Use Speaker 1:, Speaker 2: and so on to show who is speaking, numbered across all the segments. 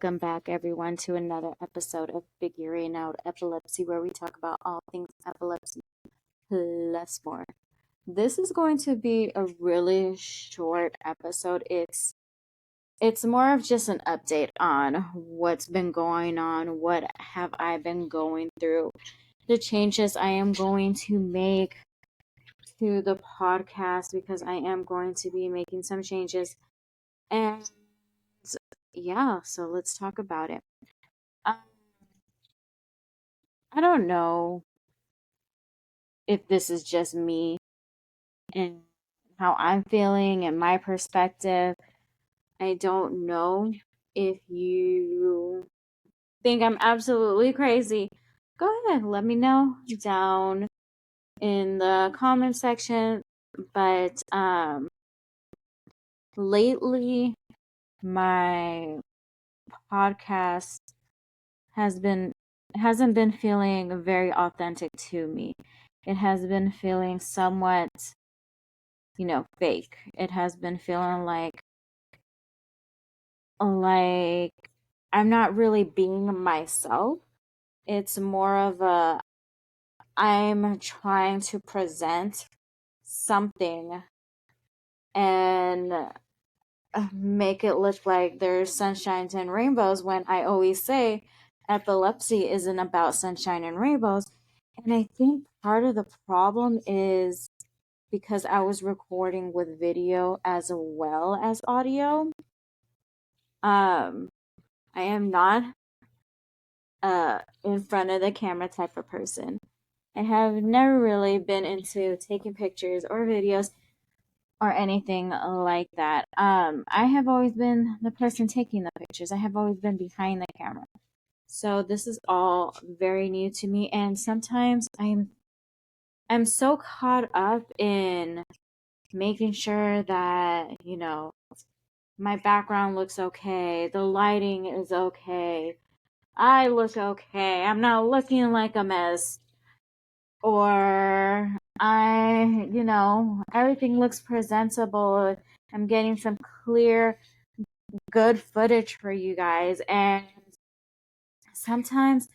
Speaker 1: Welcome back, everyone, to another episode of Figuring Out Epilepsy, where we talk about all things epilepsy plus more. This is going to be a really short episode. It's more of just an update on what's been going on, what have I been going through, the changes I am going to make to the podcast, because I am going to be making some changes. And yeah, so let's talk about it. Um, I don't know if this is just me and how I'm feeling and my perspective. I don't know if you think I'm absolutely crazy. Go ahead, let me know down in the comment section. But lately my podcast hasn't been feeling very authentic to me. It has been feeling somewhat, fake. It has been feeling like I'm not really being myself. It's more of I'm trying to present something and make it look like there's sunshines and rainbows, when I always say epilepsy isn't about sunshine and rainbows. And I think part of the problem is because I was recording with video as well as audio. I am not in front of the camera type of person. I have never really been into taking pictures or videos or anything like that. I have always been the person taking the pictures. I have always been behind the camera. So this is all very new to me, and sometimes I'm so caught up in making sure that, my background looks okay, the lighting is okay, I look okay, I'm not looking like a mess, or everything looks presentable. I'm getting some clear, good footage for you guys. And sometimes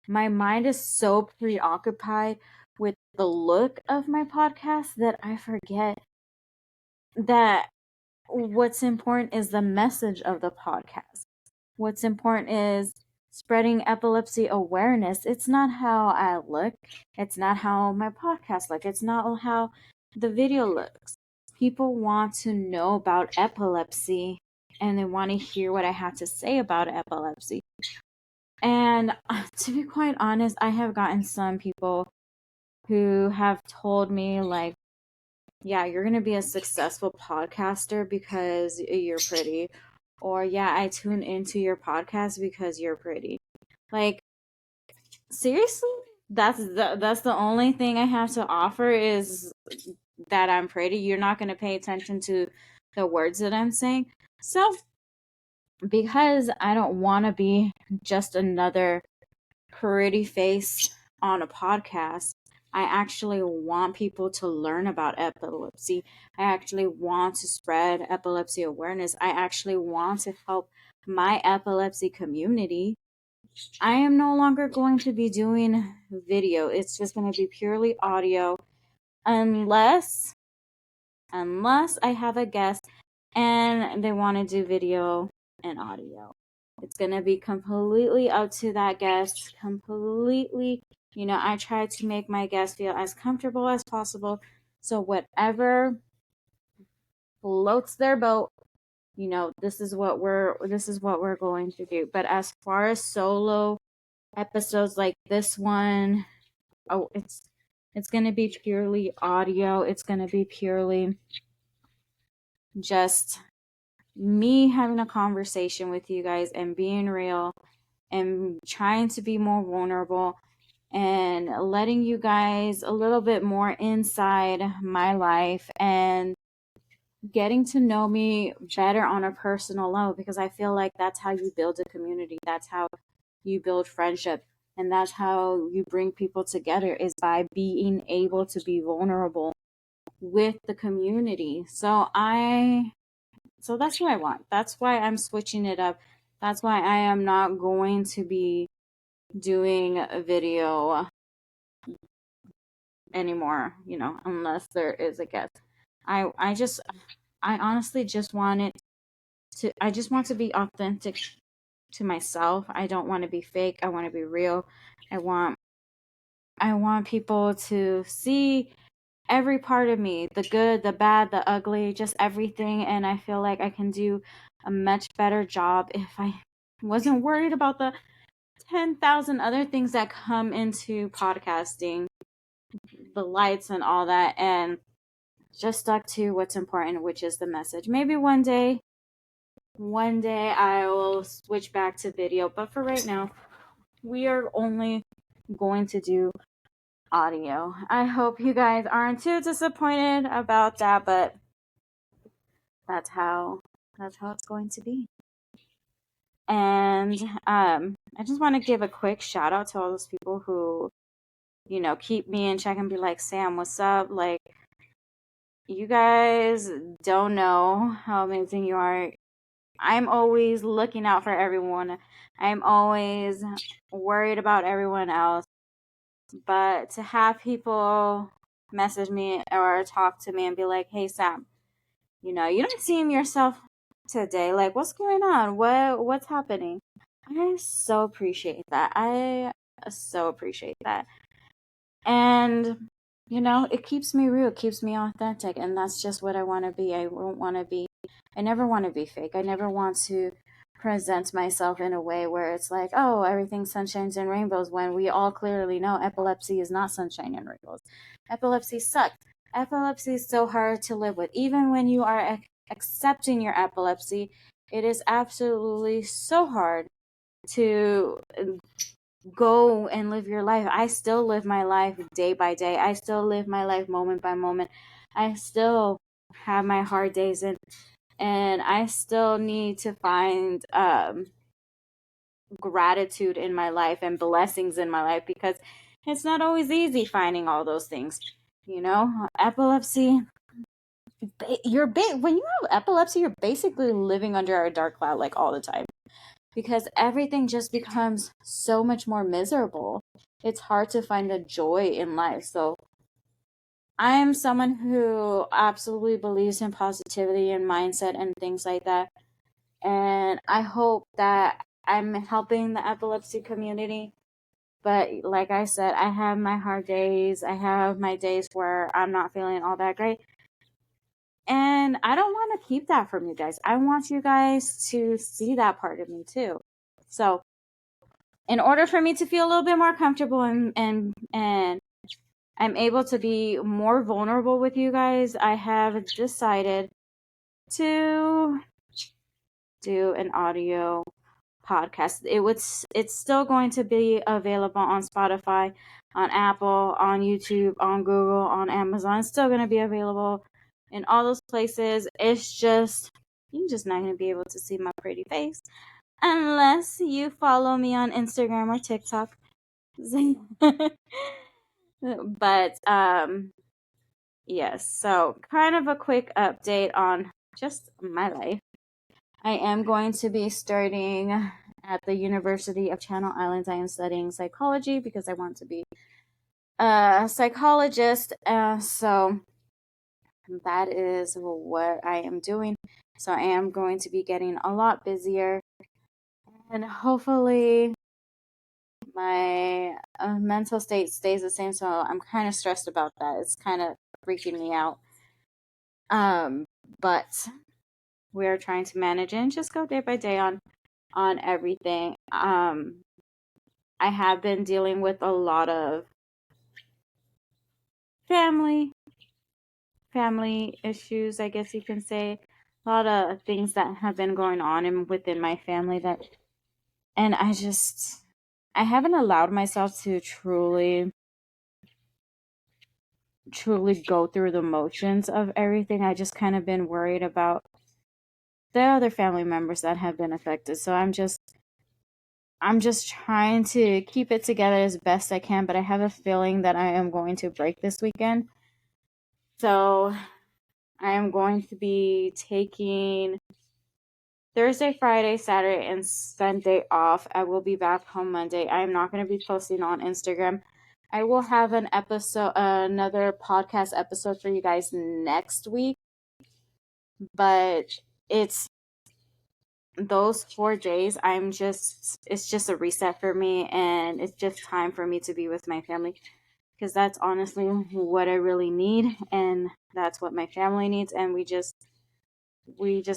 Speaker 1: my mind is so preoccupied with the look of my podcast that I forget that what's important is the message of the podcast. What's important is spreading epilepsy awareness. It's not how I look. It's not how my podcast looks. It's not how the video looks. People want to know about epilepsy, and they want to hear what I have to say about epilepsy. And to be quite honest, I have gotten some people who have told me, like, yeah, you're going to be a successful podcaster because you're pretty. Or, yeah, I tune into your podcast because you're pretty. Like, seriously? That's the only thing I have to offer, is that I'm pretty. You're not going to pay attention to the words that I'm saying. So, because I don't want to be just another pretty face on a podcast, I actually want people to learn about epilepsy. I actually want to spread epilepsy awareness. I actually want to help my epilepsy community. I am no longer going to be doing video. It's just going to be purely audio, unless I have a guest and they want to do video and audio. It's going to be completely up to that guest, completely. I try to make my guests feel as comfortable as possible. So whatever floats their boat, this is what we're going to do. But as far as solo episodes like this one, it's going to be purely audio. It's going to be purely just me having a conversation with you guys and being real and trying to be more vulnerable and letting you guys a little bit more inside my life and getting to know me better on a personal level, because I feel like that's how you build a community. That's how you build friendship. And that's how you bring people together, is by being able to be vulnerable with the community. So that's what I want. That's why I'm switching it up That's why I am not going to be doing a video anymore, unless there is a guest. I honestly just I just want to be authentic to myself. I don't want to be fake. I want to be real. I want people to see every part of me, the good, the bad, the ugly, just everything. And I feel like I can do a much better job if I wasn't worried about the 10,000 other things that come into podcasting, the lights and all that, and just stuck to what's important, which is the message. Maybe one day I will switch back to video, but for right now, we are only going to do audio. I hope you guys aren't too disappointed about that, but that's how it's going to be. And I just want to give a quick shout out to all those people who, keep me in check and be like, Sam, what's up? Like, you guys don't know how amazing you are. I'm always looking out for everyone. I'm always worried about everyone else. But to have people message me or talk to me and be like, hey, Sam, you don't seem yourself today. Like, what's going on? What's happening? I so appreciate that. I so appreciate that. And, it keeps me real, keeps me authentic. And that's just what I want to be. I never want to be fake. I never want to present myself in a way where it's like, oh, everything's sunshines and rainbows, when we all clearly know epilepsy is not sunshine and rainbows. Epilepsy sucks. Epilepsy is so hard to live with. Even when you are accepting your epilepsy, it is absolutely so hard to go and live your life. I still live my life day by day. I still live my life moment by moment. I still have my hard days, and I still need to find gratitude in my life and blessings in my life, because it's not always easy finding all those things. Epilepsy, when you have epilepsy, you're basically living under a dark cloud like all the time, because everything just becomes so much more miserable. It's hard to find the joy in life. So I'm someone who absolutely believes in positivity and mindset and things like that. And I hope that I'm helping the epilepsy community. But like I said, I have my hard days. I have my days where I'm not feeling all that great. And I don't want to keep that from you guys. I want you guys to see that part of me too. So in order for me to feel a little bit more comfortable and I'm able to be more vulnerable with you guys, I have decided to do an audio podcast. It's still going to be available on Spotify, on Apple, on YouTube, on Google, on Amazon. It's still going to be available in all those places. It's just, you're just not going to be able to see my pretty face unless you follow me on Instagram or TikTok. But yes, so kind of a quick update on just my life. I am going to be starting at the University of Channel Islands. I am studying psychology because I want to be a psychologist. So that is what I am doing. So I am going to be getting a lot busier, and hopefully my mental state stays the same. So I'm kind of stressed about that. It's kind of freaking me out. But we are trying to manage and just go day by day on everything. I have been dealing with a lot of family issues, I guess you can say. A lot of things that have been going on within my family, and I haven't allowed myself to truly go through the motions of everything. I just kind of been worried about the other family members that have been affected. So I'm just trying to keep it together as best I can, but I have a feeling that I am going to break this weekend. So I am going to be taking Thursday, Friday, Saturday, and Sunday off. I will be back home Monday. I am not going to be posting on Instagram. I will have another podcast episode for you guys next week, but it's those 4 days. It's just a reset for me, and it's just time for me to be with my family, because that's honestly what I really need, and that's what my family needs, and we just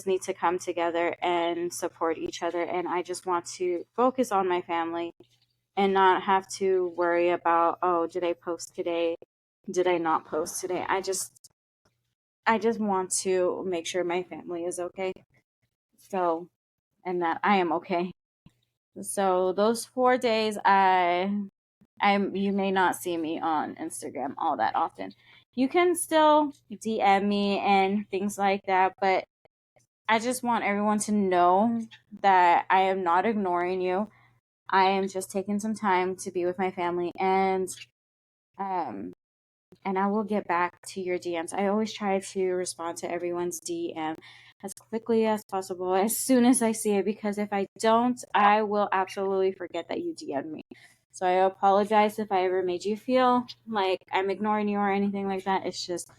Speaker 1: need to come together and support each other. And I just want to focus on my family and not have to worry about, oh, did I post today? Did I not post today? I just want to make sure my family is okay. So, and that I am okay. So those 4 days, you may not see me on Instagram all that often. You can still DM me and things like that, but I just want everyone to know that I am not ignoring you. I am just taking some time to be with my family, and I will get back to your DMs. I always try to respond to everyone's DM as quickly as possible, as soon as I see it, because if I don't, I will absolutely forget that you DM'd me. So I apologize if I ever made you feel like I'm ignoring you or anything like that. It's just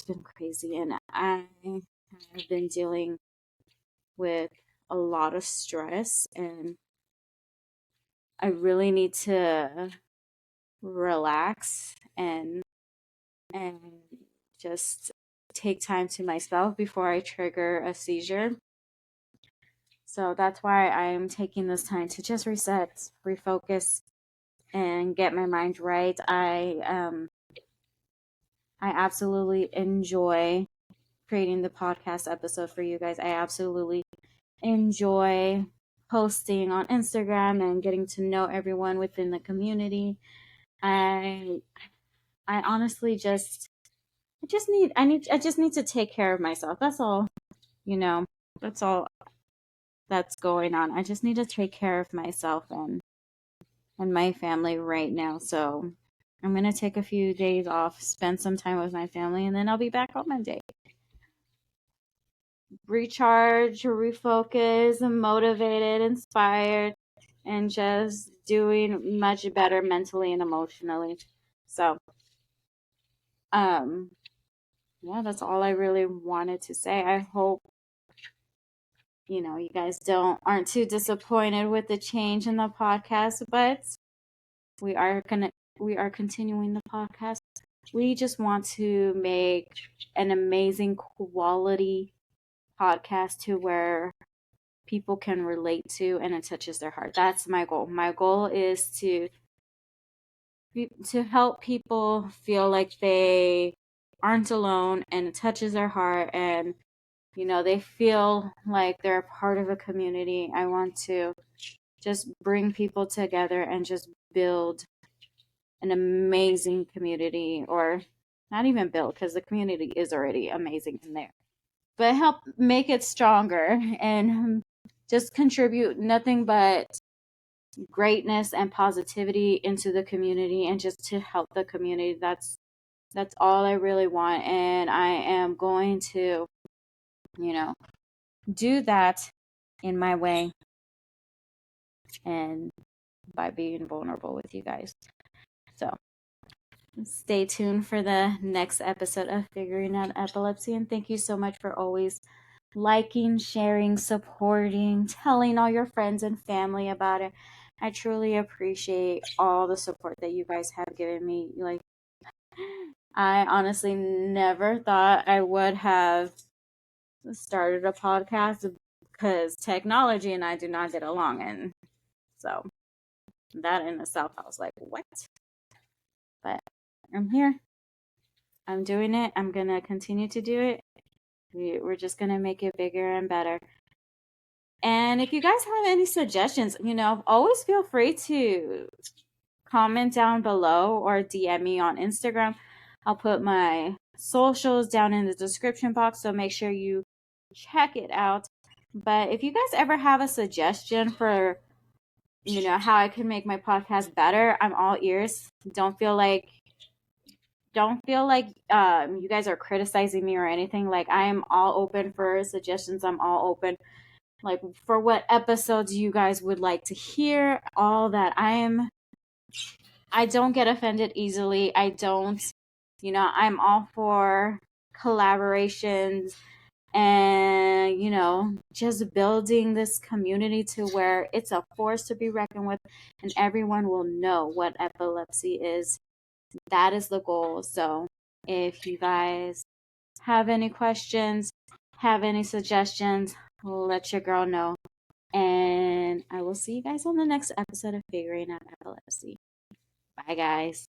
Speaker 1: been crazy, and I've been dealing with a lot of stress, and I really need to relax and just take time to myself before I trigger a seizure. So that's why I'm taking this time to just reset, refocus, and get my mind right. I absolutely enjoy creating the podcast episode for you guys. I absolutely enjoy posting on Instagram and getting to know everyone within the community. I honestly I just need to take care of myself. That's all, that's all that's going on. I just need to take care of myself and my family right now. So I'm going to take a few days off, spend some time with my family, and then I'll be back on Monday. Recharge, refocus, motivated, inspired, and just doing much better mentally and emotionally. So, yeah, that's all I really wanted to say. I hope you guys aren't too disappointed with the change in the podcast, but we are continuing the podcast. We just want to make an amazing quality podcast to where people can relate to and it touches their heart. That's my goal. My goal is to help people feel like they aren't alone and it touches their heart, and they feel like they're a part of a community. I want to just bring people together and just build an amazing community, or not even build, because the community is already amazing in there, but help make it stronger and just contribute nothing but greatness and positivity into the community, and just to help the community. That's all I really want, and I am going to do that in my way and by being vulnerable with you guys. So stay tuned for the next episode of Figuring Out Epilepsy, and thank you so much for always liking, sharing, supporting, telling all your friends and family about it. I truly appreciate all the support that you guys have given me. Like, I honestly never thought I would have started a podcast, because technology and I do not get along, and so that in itself, I was like, what? But I'm here. I'm doing it. I'm going to continue to do it. We're just going to make it bigger and better. And if you guys have any suggestions, always feel free to comment down below or DM me on Instagram. I'll put my socials down in the description box, so make sure you check it out. But if you guys ever have a suggestion for how I can make my podcast better, I'm all ears. Don't feel like don't feel like you guys are criticizing me or anything. Like, I am all open for suggestions. I'm all open, like, for what episodes you guys would like to hear. All that. I don't get offended easily. I don't, I'm all for collaborations and, just building this community to where it's a force to be reckoned with and everyone will know what epilepsy is. That is the goal. So if you guys have any questions, have any suggestions, let your girl know. And I will see you guys on the next episode of Figuring Out Epilepsy. Bye, guys.